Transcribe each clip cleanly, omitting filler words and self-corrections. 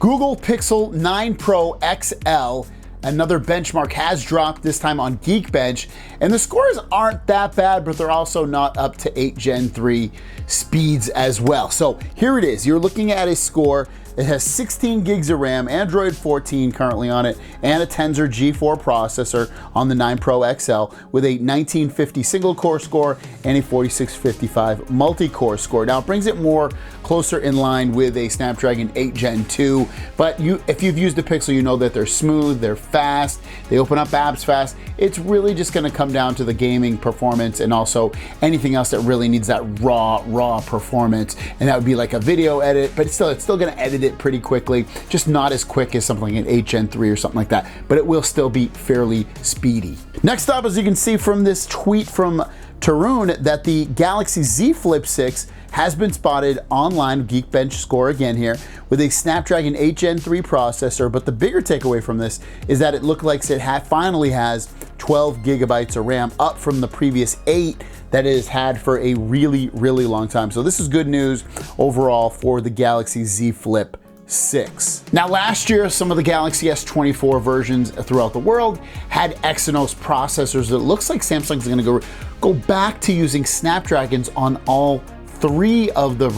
Google Pixel 9 Pro XL, another benchmark, has dropped, this time on Geekbench, and the scores aren't that bad, but they're also not up to 8 Gen 3 speeds as well. So here it is. You're looking at a score. It has 16 gigs of RAM, Android 14 currently on it, and a Tensor G4 processor on the 9 Pro XL with a 1950 single core score and a 4655 multi-core score. Now it brings it more closer in line with a Snapdragon 8 Gen 2, but if you've used the Pixel, you know that they're smooth, they're fast, they open up apps fast. It's really just gonna come down to the gaming performance and also anything else that really needs that raw performance, and that would be like a video edit, but it's still gonna edit it pretty quickly, just not as quick as something like an 8 Gen 3 or something like that, but it will still be fairly speedy. Next up, as you can see from this tweet from Tarun, that the Galaxy Z Flip 6 has been spotted online, Geekbench score again here, with a Snapdragon 8 Gen 3 processor, but the bigger takeaway from this is that it looks like it finally has 12 gigabytes of RAM, up from the previous 8 that it has had for a really long time. So this is good news overall for the Galaxy Z Flip 6. Now last year, some of the Galaxy S24 versions throughout the world had Exynos processors. It looks like Samsung's gonna go back to using Snapdragons on all 3 of the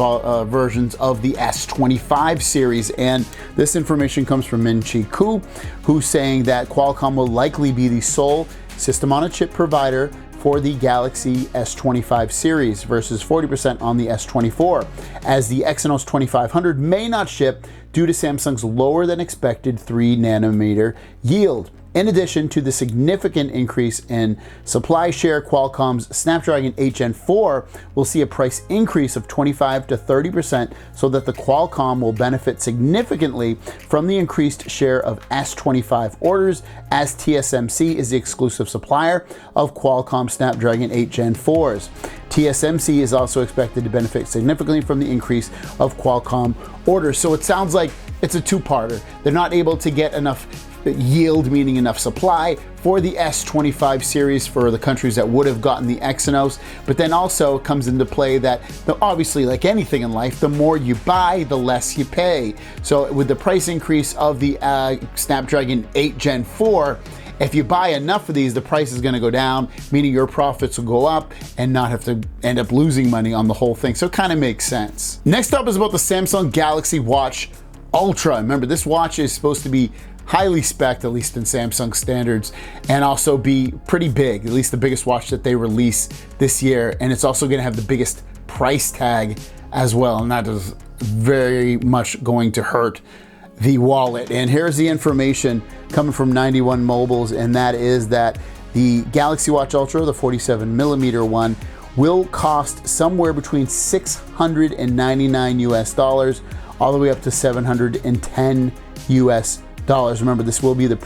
versions of the S25 series, and this information comes from Min-Chi Kuo, who's saying that Qualcomm will likely be the sole system-on-a-chip provider for the Galaxy S25 series versus 40% on the S24, as the Exynos 2500 may not ship due to Samsung's lower than expected 3nm yield. In addition to the significant increase in supply share, Qualcomm's Snapdragon 8 Gen 4 will see a price increase of 25 to 30%, so that the Qualcomm will benefit significantly from the increased share of S25 orders, as TSMC is the exclusive supplier of Qualcomm Snapdragon 8 Gen 4s. TSMC is also expected to benefit significantly from the increase of Qualcomm orders. So it sounds like it's a two-parter. They're not able to get enough yield, meaning enough supply, for the S25 series for the countries that would have gotten the Exynos, but then also comes into play that obviously, like anything in life, the more you buy, the less you pay. So with the price increase of the Snapdragon 8 Gen 4, if you buy enough of these, the price is going to go down, meaning your profits will go up and not have to end up losing money on the whole thing. So it kind of makes sense. Next up is about the Samsung Galaxy Watch Ultra. Remember, this watch is supposed to be highly spec'd, at least in Samsung standards, and also be pretty big, at least the biggest watch that they release this year. And it's also going to have the biggest price tag as well, and that is very much going to hurt the wallet. And here's the information coming from 91 Mobiles, and that is that the Galaxy Watch Ultra, the 47mm one, will cost somewhere between $699 US all the way up to $710 US. Remember, this will be the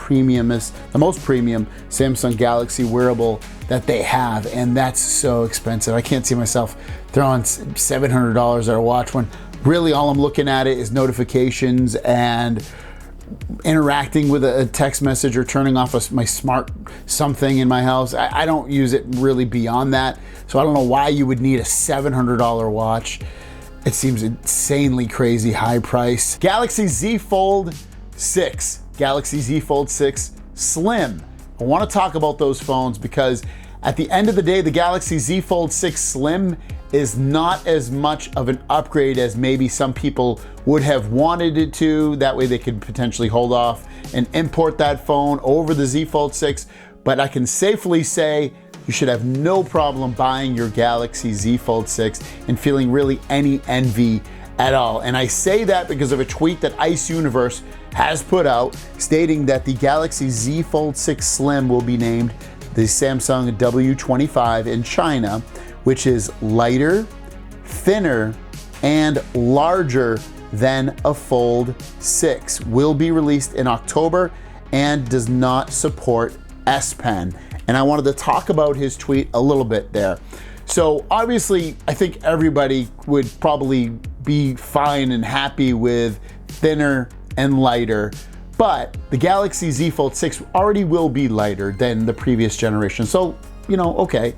most premium Samsung Galaxy wearable that they have, and that's so expensive. I can't see myself throwing $700 at a watch when really all I'm looking at it is notifications and interacting with a text message or turning off my smart something in my house. I don't use it really beyond that, so I don't know why you would need a $700 watch. It seems insanely crazy high price. Galaxy Z Fold 6, Galaxy Z Fold 6 Slim. I want to talk about those phones because at the end of the day, the Galaxy Z Fold 6 Slim is not as much of an upgrade as maybe some people would have wanted it to. That way they could potentially hold off and import that phone over the Z Fold 6. But I can safely say you should have no problem buying your Galaxy Z Fold 6 and feeling really any envy at all. And I say that because of a tweet that Ice Universe has put out stating that the Galaxy Z Fold 6 Slim will be named the Samsung W25 in China, which is lighter, thinner, and larger than a Fold 6. Will be released in October and does not support S Pen. And I wanted to talk about his tweet a little bit there. So obviously, I think everybody would probably be fine and happy with thinner and lighter, but the Galaxy Z Fold 6 already will be lighter than the previous generation. So, okay,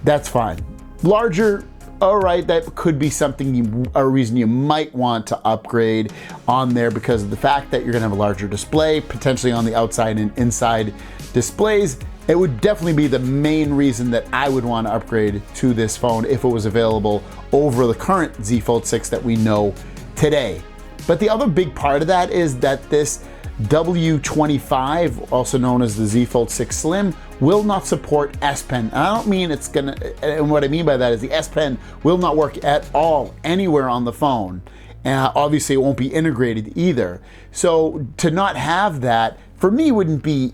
that's fine. Larger, all right, that could be something a reason you might want to upgrade on there, because of the fact that you're gonna have a larger display, potentially on the outside and inside displays. It would definitely be the main reason that I would want to upgrade to this phone if it was available over the current Z Fold 6 that we know today. But the other big part of that is that this W25, also known as the Z Fold 6 Slim, will not support S Pen. And I don't mean it's gonna, and what I mean by that is the S Pen will not work at all anywhere on the phone. And obviously it won't be integrated either. So to not have that, for me, wouldn't be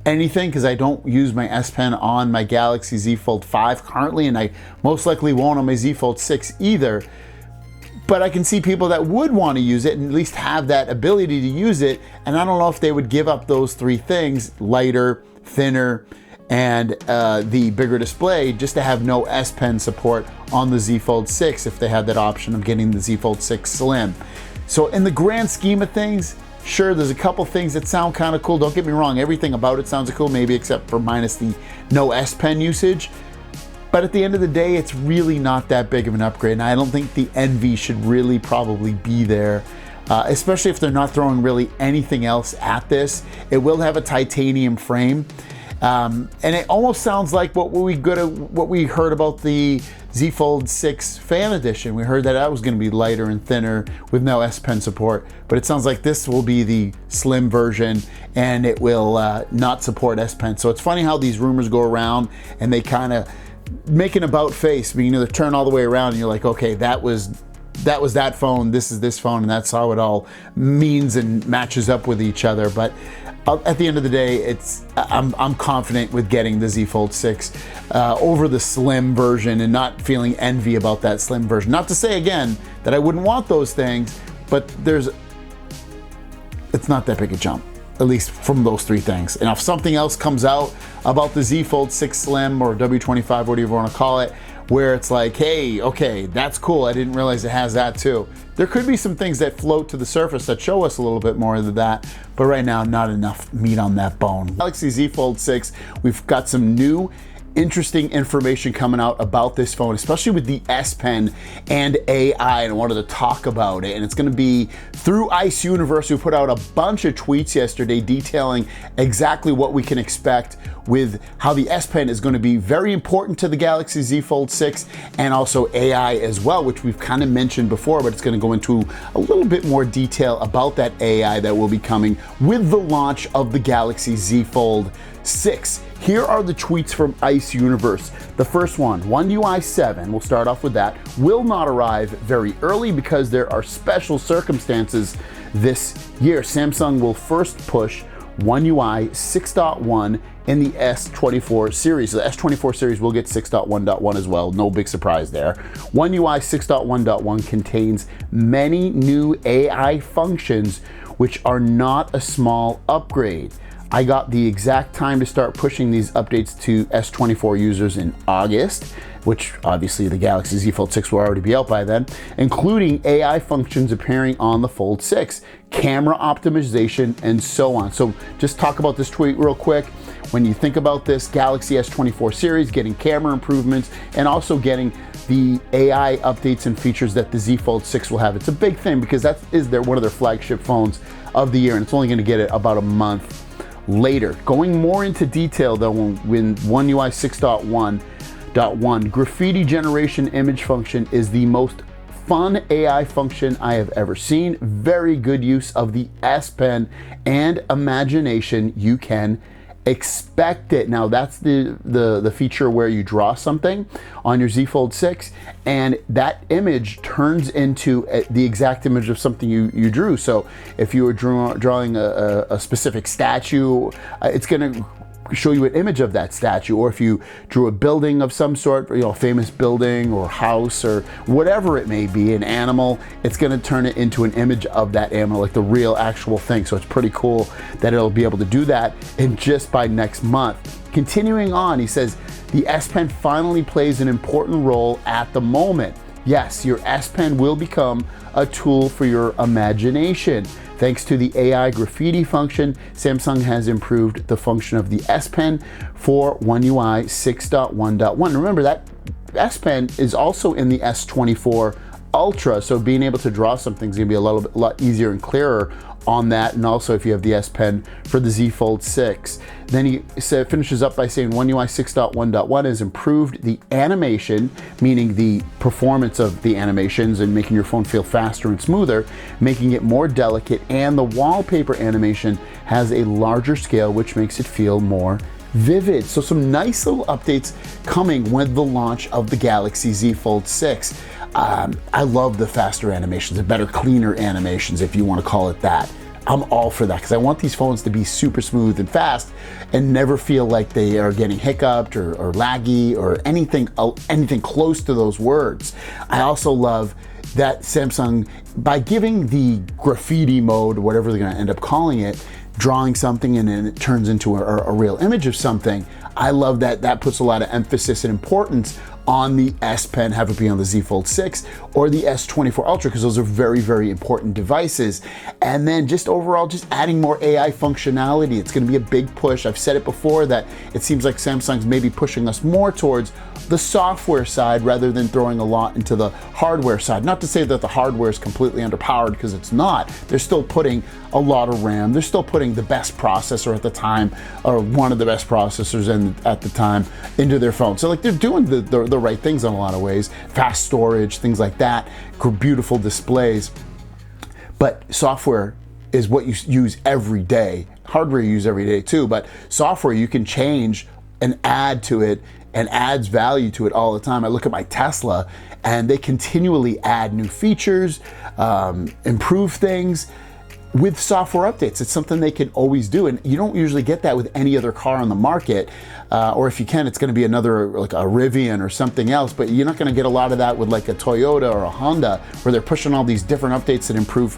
anything, because I don't use my S Pen on my Galaxy Z Fold 5 currently, and I most likely won't on my Z Fold 6 either. But I can see people that would want to use it and at least have that ability to use it, and I don't know if they would give up those three things, lighter, thinner, and the bigger display, just to have no S Pen support on the Z Fold 6 if they had that option of getting the Z Fold 6 Slim. So in the grand scheme of things, sure, there's a couple things that sound kind of cool. Don't get me wrong, everything about it sounds cool, maybe except for minus the no S Pen usage. But at the end of the day, it's really not that big of an upgrade. And I don't think the Envy should really probably be there, especially if they're not throwing really anything else at this. It will have a titanium frame. And it almost sounds like what we heard about the Z Fold 6 Fan Edition. We heard that was going to be lighter and thinner with no S Pen support, but it sounds like this will be the slim version and it will not support S Pen. So it's funny how these rumors go around and they kind of make an about face. I mean, they turn all the way around and you're like, okay, that was that phone, this is this phone, and that's how it all means and matches up with each other. But at the end of the day, I'm confident with getting the Z Fold 6 over the slim version and not feeling envy about that slim version. Not to say again that I wouldn't want those things, but it's not that big a jump, at least from those three things. And if something else comes out about the Z Fold 6 Slim or W25, whatever you want to call it, where it's like, hey, okay, that's cool, I didn't realize it has that too. There could be some things that float to the surface that show us a little bit more of that, but right now, not enough meat on that bone. Galaxy Z Fold 6, we've got some new interesting information coming out about this phone, especially with the S Pen and AI, and I wanted to talk about it. And it's going to be through Ice Universe, who put out a bunch of tweets yesterday detailing exactly what we can expect with how the S Pen is going to be very important to the Galaxy Z Fold 6, and also AI as well, which we've kind of mentioned before, but it's going to go into a little bit more detail about that AI that will be coming with the launch of the Galaxy Z Fold 6. Here are the tweets from Ice Universe. The first one, One UI 7, we'll start off with that, will not arrive very early because there are special circumstances this year. Samsung will first push One UI 6.1 in the S24 series. So the S24 series will get 6.1.1 as well, no big surprise there. One UI 6.1.1 contains many new AI functions which are not a small upgrade. I got the exact time to start pushing these updates to S24 users in August, which obviously the Galaxy Z Fold 6 will already be out by then, including AI functions appearing on the Fold 6, camera optimization, and so on. So just talk about this tweet real quick. When you think about this Galaxy S24 series, getting camera improvements, and also getting the AI updates and features that the Z Fold 6 will have, it's a big thing because that is one of their flagship phones of the year, and it's only going to get it about a month later. Going more into detail though, when One UI 6.1.1 graffiti generation image function is the most fun AI function I have ever seen. Very good use of the S Pen and imagination. You can expect it. Now that's the feature where you draw something on your Z Fold 6 and that image turns into the exact image of something you drew. So if you were drawing a specific statue, it's going to show you an image of that statue. Or if you drew a building of some sort, you know, a famous building or house or whatever it may be, an animal, it's going to turn it into an image of that animal, like the real actual thing. So it's pretty cool that it'll be able to do that in just by next month. Continuing on, he says, the S Pen finally plays an important role at the moment. Yes, your S Pen will become a tool for your imagination. Thanks to the AI graffiti function, Samsung has improved the function of the S Pen for One UI 6.1.1. Remember that S Pen is also in the S24 Ultra, so being able to draw something's gonna be a lot easier and clearer on that. And also if you have the S Pen for the Z Fold 6. Then he finishes up by saying One UI 6.1.1 has improved the animation, meaning the performance of the animations and making your phone feel faster and smoother, making it more delicate, and the wallpaper animation has a larger scale, which makes it feel more vivid. So some nice little updates coming with the launch of the Galaxy Z Fold 6. I love the faster animations, the better, cleaner animations, if you want to call it that. I'm all for that because I want these phones to be super smooth and fast and never feel like they are getting hiccuped or laggy or anything close to those words. I also love that Samsung, by giving the graffiti mode, whatever they're going to end up calling it, drawing something and then it turns into a real image of something. I love that. That puts a lot of emphasis and importance on the S Pen, have it be on the Z Fold 6 or the S24 Ultra, because those are very, very important devices. And then just overall, just adding more AI functionality. It's gonna be a big push. I've said it before that it seems like Samsung's maybe pushing us more towards the software side rather than throwing a lot into the hardware side. Not to say that the hardware is completely underpowered, because it's not. They're still putting a lot of RAM. They're still putting the best processor at the time, or one of the best processors at the time, into their phone. So like they're doing the right things in a lot of ways. Fast storage, things like that, beautiful displays. But software is what you use every day. Hardware you use every day too, but software you can change and add to it, and adds value to it all the time. I look at my Tesla and they continually add new features, improve things with software updates. It's something they can always do, and you don't usually get that with any other car on the market, or if you can, it's gonna be another, like a Rivian or something else, but you're not gonna get a lot of that with like a Toyota or a Honda, where they're pushing all these different updates that improve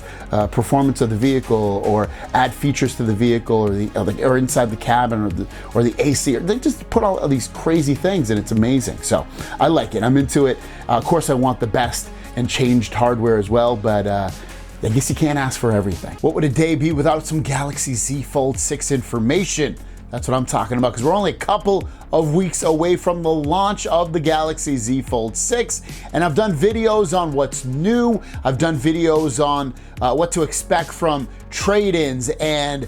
performance of the vehicle, or add features to the vehicle, or inside the cabin, or the AC, or they just put all of these crazy things, and it's amazing. So I like it, I'm into it. Of course I want the best and changed hardware as well, but I guess you can't ask for everything. What would a day be without some Galaxy Z Fold 6 information? That's what I'm talking about, because we're only a couple of weeks away from the launch of the Galaxy Z Fold 6, and I've done videos on what's new. I've done videos on what to expect from trade-ins and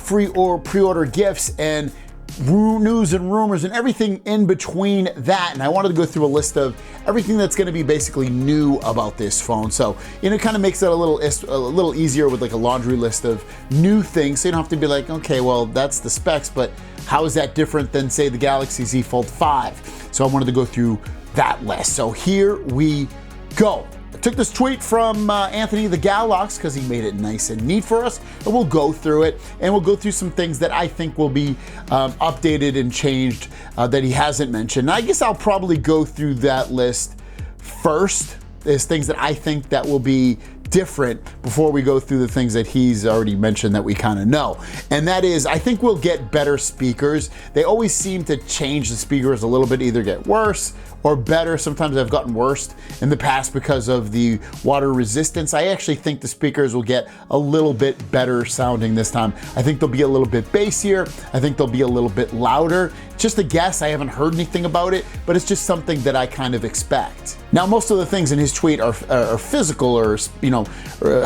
free or pre-order gifts and news and rumors and everything in between that. And I wanted to go through a list of everything that's going to be basically new about this phone. So, you know, it kind of makes it a little easier with like a laundry list of new things. So you don't have to be like, okay, well, that's the specs, but how is that different than, say, the Galaxy Z Fold 5? So I wanted to go through that list. So here we go. I took this tweet from Anthony the Galox because he made it nice and neat for us, and we'll go through it, and we'll go through some things that I think will be updated and changed that he hasn't mentioned. And I guess I'll probably go through that list first. There's things that I think that will be different before we go through the things that he's already mentioned that we kind of know. And that is, I think we'll get better speakers. They always seem to change the speakers a little bit, either get worse or better. Sometimes they've gotten worse in the past because of the water resistance. I actually think the speakers will get a little bit better sounding this time. I think they'll be a little bit bassier. I think they'll be a little bit louder. Just a guess, I haven't heard anything about it, but it's just something that I kind of expect. Now, most of the things in his tweet are physical or, you know,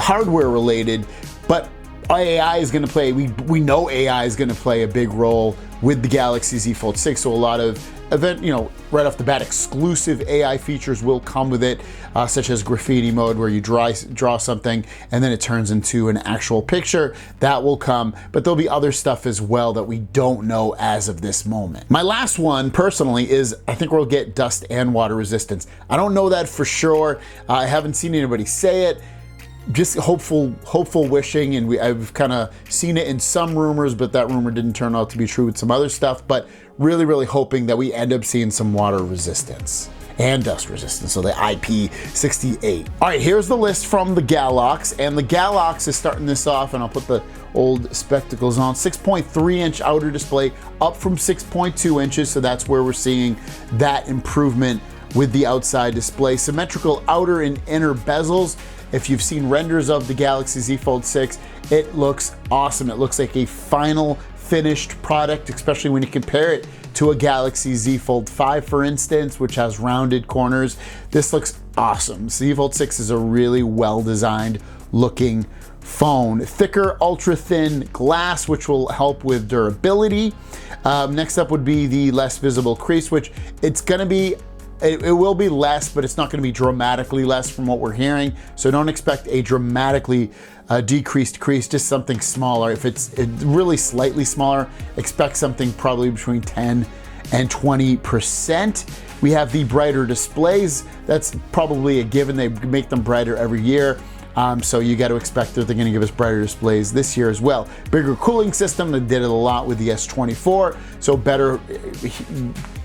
hardware related, but AI is going to play, we know AI is going to play a big role with the Galaxy Z Fold 6, so a lot of right off the bat, exclusive AI features will come with it, such as graffiti mode, where you draw something and then it turns into an actual picture. That will come, but there'll be other stuff as well that we don't know as of this moment. My last one, personally, is I think we'll get dust and water resistance. I don't know that for sure. I haven't seen anybody say it. Just hopeful wishing, and I've kind of seen it in some rumors, but that rumor didn't turn out to be true with some other stuff. But really hoping that we end up seeing some water resistance and dust resistance, so the IP68. All right, here's the list from the Galox, and the Galox is starting this off, and I'll put the old spectacles on. 6.3-inch outer display, up from 6.2 inches, so that's where we're seeing that improvement with the outside display. Symmetrical outer and inner bezels. If you've seen renders of the Galaxy Z Fold 6, it looks awesome. It looks like a final finished product, especially when you compare it to a Galaxy Z Fold 5, for instance, which has rounded corners. This looks awesome. Z Fold 6 is a really well-designed looking phone. Thicker, ultra-thin glass, which will help with durability. Next up would be the less visible crease, which it's gonna be, it will be less, but it's not gonna be dramatically less from what we're hearing. So don't expect a dramatically decreased crease, just something smaller. If it's really slightly smaller, expect something probably between 10 and 20%. We have the brighter displays. That's probably a given. They make them brighter every year. So you got to expect that they're going to give us brighter displays this year as well. Bigger cooling system. They did it a lot with the S24. So better,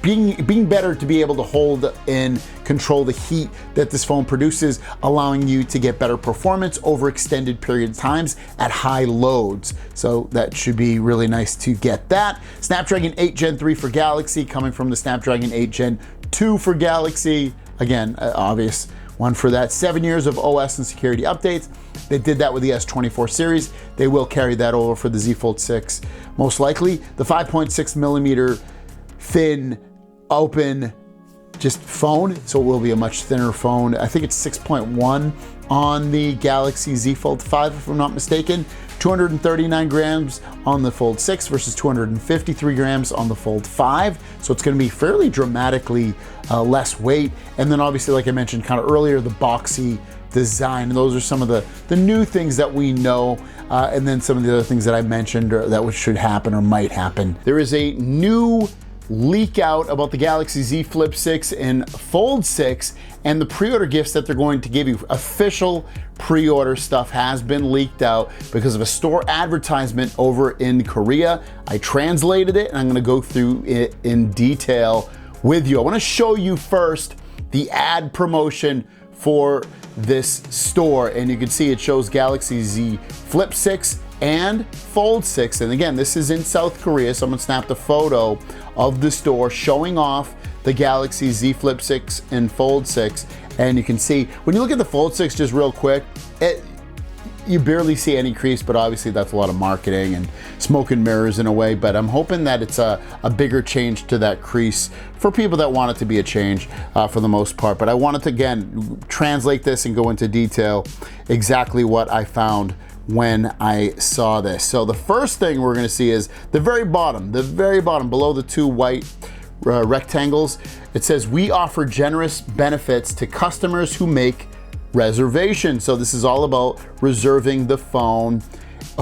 being better to be able to hold and control the heat that this phone produces, allowing you to get better performance over extended period of times at high loads. So that should be really nice to get that. Snapdragon 8 Gen 3 for Galaxy, coming from the Snapdragon 8 Gen 2 for Galaxy. Again, obvious one for that. 7 years of OS and security updates. They did that with the S24 series. They will carry that over for the Z Fold 6, most likely. The 5.6 millimeter thin, open, just phone, so it will be a much thinner phone. I think it's 6.1 on the Galaxy Z Fold 5, if I'm not mistaken. 239 grams on the Fold 6 versus 253 grams on the Fold 5. So it's gonna be fairly dramatically less weight. And then obviously, like I mentioned kind of earlier, the boxy design. And those are some of the new things that we know. And then some of the other things that I mentioned that should happen or might happen. There is a new leak out about the Galaxy Z Flip 6 and Fold 6 and the pre-order gifts that they're going to give you. Official pre-order stuff has been leaked out because of a store advertisement over in Korea. I translated it and I'm gonna go through it in detail with you. I wanna show you first the ad promotion for this store, and you can see it shows Galaxy Z Flip 6 and Fold 6. And again, this is in South Korea. Someone snapped a photo of the store showing off the Galaxy Z Flip 6 and Fold 6. And you can see, when you look at the Fold 6 just real quick, you barely see any crease, but obviously that's a lot of marketing and smoke and mirrors in a way. But I'm hoping that it's a bigger change to that crease for people that want it to be a change for the most part. But I wanted to, again, translate this and go into detail exactly what I found when I saw this. So the first thing we're gonna see is the very bottom below the two white rectangles. It says, we offer generous benefits to customers who make reservations. So this is all about reserving the phone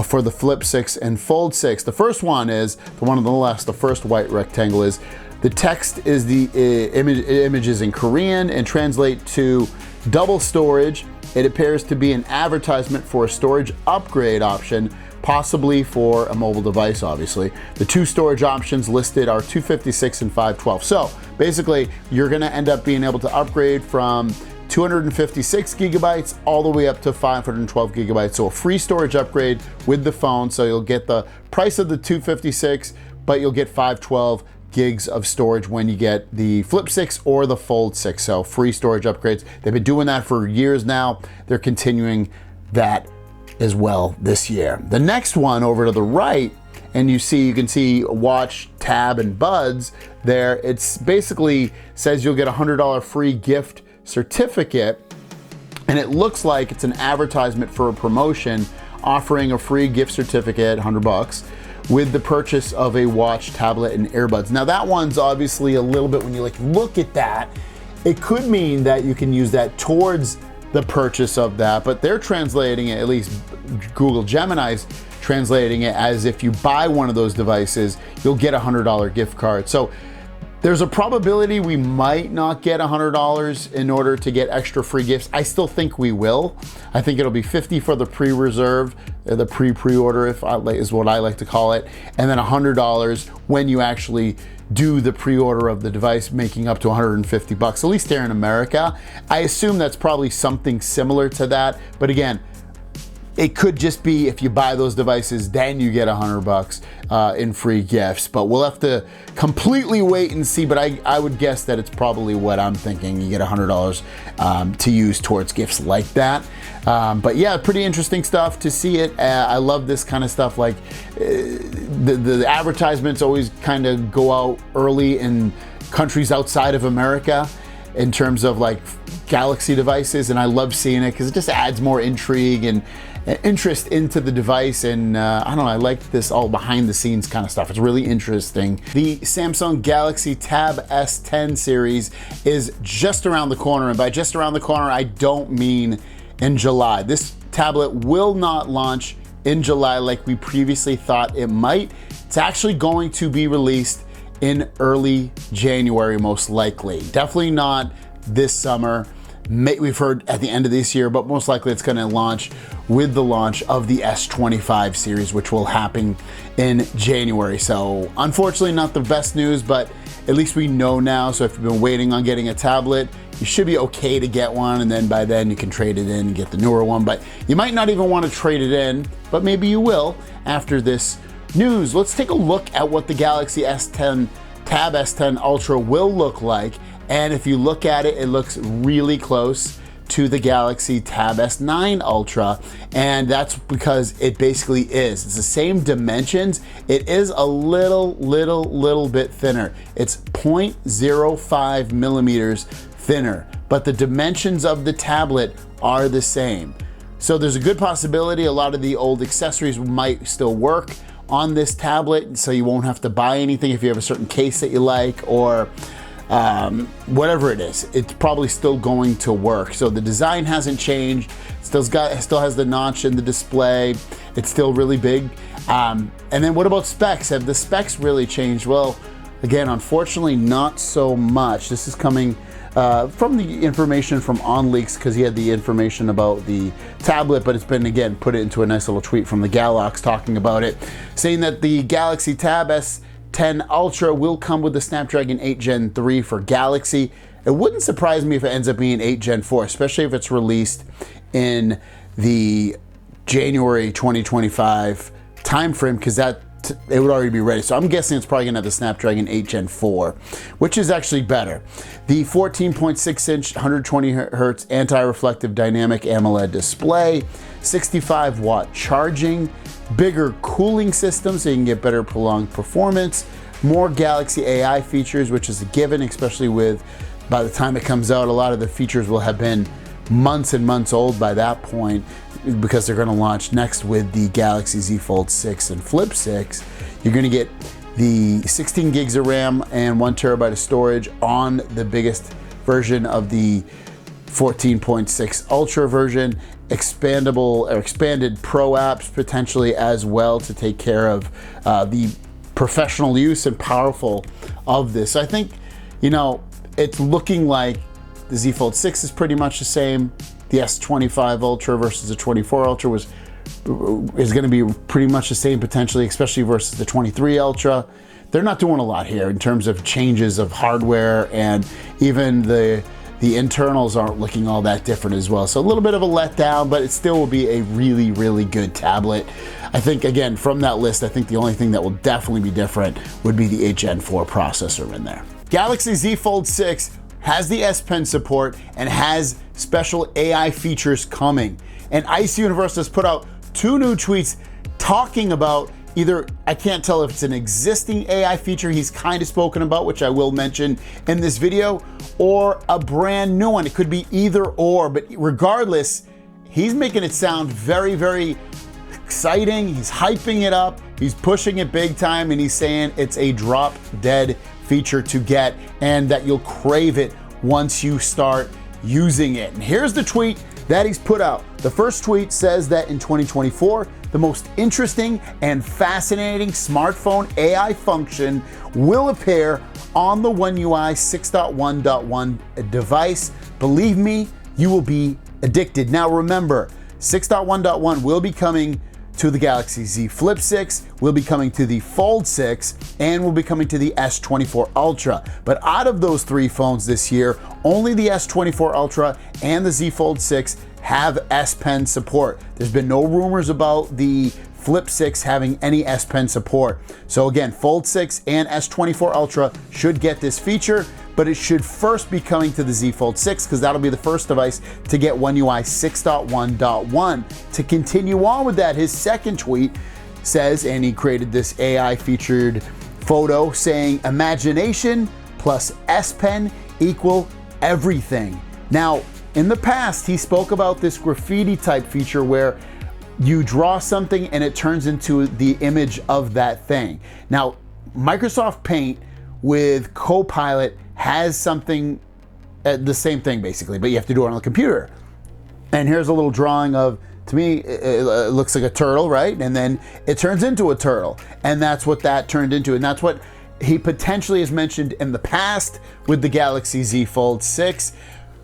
for the Flip 6 and Fold 6. The first one is, the one on the left, the first white rectangle is, the text is the images in Korean and translate to double storage. It appears to be an advertisement for a storage upgrade option, possibly for a mobile device, obviously. The two storage options listed are 256 and 512. So basically, you're gonna end up being able to upgrade from 256 gigabytes all the way up to 512 gigabytes. So a free storage upgrade with the phone. So you'll get the price of the 256, but you'll get 512 gigs of storage when you get the Flip 6 or the Fold 6. So free storage upgrades. They've been doing that for years now. They're continuing that as well this year. The next one over to the right, and you can see watch, tab, and buds there. It's basically says you'll get a $100 free gift certificate, and it looks like it's an advertisement for a promotion offering a free gift certificate, $100, with the purchase of a watch, tablet, and earbuds. Now that one's obviously a little bit, when you look at that, it could mean that you can use that towards the purchase of that, but they're translating it, at least Google Gemini's translating it as if you buy one of those devices, you'll get a $100 gift card. So there's a probability we might not get $100 in order to get extra free gifts. I still think we will. I think it'll be $50 for the pre-reserve, the pre-order is what I like to call it, and then $100 when you actually do the pre-order of the device, making up to $150, at least here in America. I assume that's probably something similar to that, but again, it could just be if you buy those devices, then you get $100 in free gifts. But we'll have to completely wait and see. But I would guess that it's probably what I'm thinking. You get $100 to use towards gifts like that. But yeah, pretty interesting stuff to see it. I love this kind of stuff, like the advertisements always kind of go out early in countries outside of America in terms of like Galaxy devices, and I love seeing it because it just adds more intrigue and interest into the device. And I don't know, I like this all behind the scenes kind of stuff. It's really interesting. The Samsung Galaxy Tab S10 series is just around the corner, and by just around the corner I don't mean in July. This tablet will not launch in July like we previously thought it might. It's actually going to be released in early January, most likely. Definitely not this summer. We've heard at the end of this year, but most likely it's going to launch with the launch of the S25 series, which will happen in January. So unfortunately not the best news, but at least we know now. So if you've been waiting on getting a tablet, you should be okay to get one, and then by then you can trade it in and get the newer one. But you might not even want to trade it in, but maybe you will after this news. Let's take a look at what the Galaxy S10 Tab S10 Ultra will look like. And if you look at it, it looks really close to the Galaxy Tab S9 Ultra, and that's because it basically is. It's the same dimensions. It is a little bit thinner. It's 0.05 millimeters thinner, but the dimensions of the tablet are the same. So there's a good possibility a lot of the old accessories might still work on this tablet, so you won't have to buy anything if you have a certain case that you like, or whatever it is, it's probably still going to work. So the design hasn't changed. Still has the notch in the display. It's still really big. And then what about specs? Have the specs really changed? Well, again, unfortunately, not so much. This is coming from the information from OnLeaks, because he had the information about the tablet, but it's been, again, put it into a nice little tweet from the Galox talking about it, saying that the Galaxy Tab S10 Ultra will come with the Snapdragon 8 Gen 3 for Galaxy. It wouldn't surprise me if it ends up being 8 Gen 4, especially if it's released in the January 2025 timeframe, because it would already be ready. So I'm guessing it's probably gonna have the Snapdragon 8 Gen 4, which is actually better. The 14.6-inch, 120 hertz anti-reflective dynamic AMOLED display, 65-watt charging, bigger cooling system so you can get better prolonged performance, more Galaxy AI features, which is a given, especially with, by the time it comes out, a lot of the features will have been months and months old by that point, because they're going to launch next with the Galaxy Z Fold 6 and Flip 6. You're going to get the 16 gigs of RAM and 1 terabyte of storage on the biggest version of the 14.6 Ultra version, expandable or expanded Pro apps potentially as well to take care of the professional use and powerful of this. I think, you know, it's looking like the Z Fold 6 is pretty much the same. The S25 Ultra versus the 24 Ultra is going to be pretty much the same potentially, especially versus the 23 Ultra. They're not doing a lot here in terms of changes of hardware, and even the internals aren't looking all that different as well. So a little bit of a letdown, but it still will be a really good tablet. I think, again, from that list, I think the only thing that will definitely be different would be the 8 Gen 4 processor in there. Galaxy Z Fold 6 has the S Pen support and has special AI features coming. And Ice Universe has put out 2 new tweets talking about either, I can't tell if it's an existing AI feature he's kind of spoken about, which I will mention in this video, or a brand new one. It could be either or, but regardless, he's making it sound very exciting. He's hyping it up, he's pushing it big time, and he's saying it's a drop dead feature to get and that you'll crave it once you start using it. And here's the tweet that he's put out. The first tweet says that in 2024, the most interesting and fascinating smartphone AI function will appear on the One UI 6.1.1 device. Believe me, you will be addicted. Now remember, 6.1.1 will be coming to the Galaxy Z Flip 6, will be coming to the Fold 6, and will be coming to the S24 Ultra. But out of those 3 phones this year, only the S24 Ultra and the Z Fold 6 have S Pen support. There's been no rumors about the Flip 6 having any S Pen support. So again, Fold 6 and S24 Ultra should get this feature, but it should first be coming to the Z Fold 6, because that'll be the first device to get One UI 6.1.1. To continue on with that, his second tweet says, and he created this AI featured photo saying imagination plus S Pen equal everything. Now, in the past, he spoke about this graffiti type feature where you draw something and it turns into the image of that thing. Now, Microsoft Paint with Copilot has something, the same thing basically, but you have to do it on the computer. And here's a little drawing of, to me, it looks like a turtle, right? And then it turns into a turtle. And that's what that turned into. And that's what he potentially has mentioned in the past with the Galaxy Z Fold 6.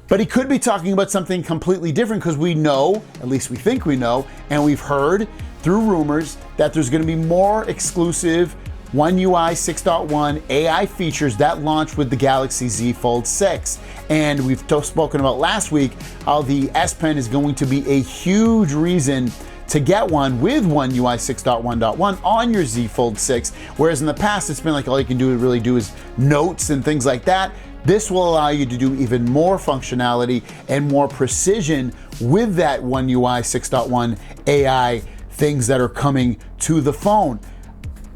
But he could be talking about something completely different because we know, at least we think we know, and we've heard through rumors that there's going to be more exclusive One UI 6.1 AI features that launch with the Galaxy Z Fold 6. And we've spoken about last week how the S Pen is going to be a huge reason to get one with One UI 6.1.1 on your Z Fold 6. Whereas in the past, it's been like all you can really do is notes and things like that. This will allow you to do even more functionality and more precision with that One UI 6.1 AI things that are coming to the phone.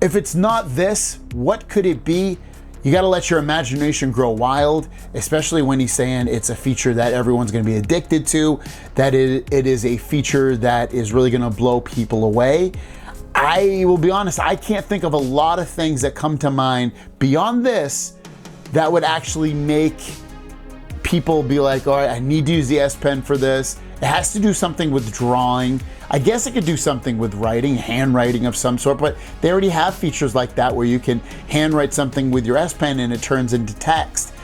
If it's not this, what could it be? You gotta let your imagination grow wild, especially when he's saying it's a feature that everyone's gonna be addicted to, that it is a feature that is really gonna blow people away. I will be honest, I can't think of a lot of things that come to mind beyond this that would actually make people be like, all right, I need to use the S Pen for this. It has to do something with drawing. I guess it could do something with writing, handwriting of some sort, but they already have features like that where you can handwrite something with your S Pen and it turns into text.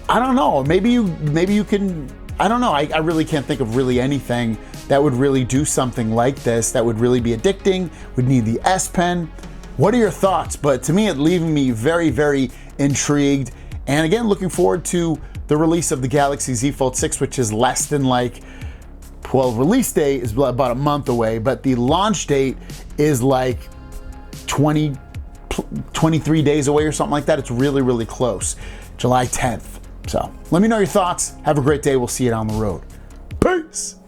I don't know, maybe you can, I don't know. I really can't think of really anything that would really do something like this, that would really be addicting, would need the S Pen. What are your thoughts? But to me, it's leaving me very, very intrigued. And again, looking forward to the release of the Galaxy Z Fold 6, which is less than like, well, release date is about a month away, but the launch date is like 23 days away or something like that. It's really, really close. July 10th. So let me know your thoughts. Have a great day. We'll see you down the road. Peace.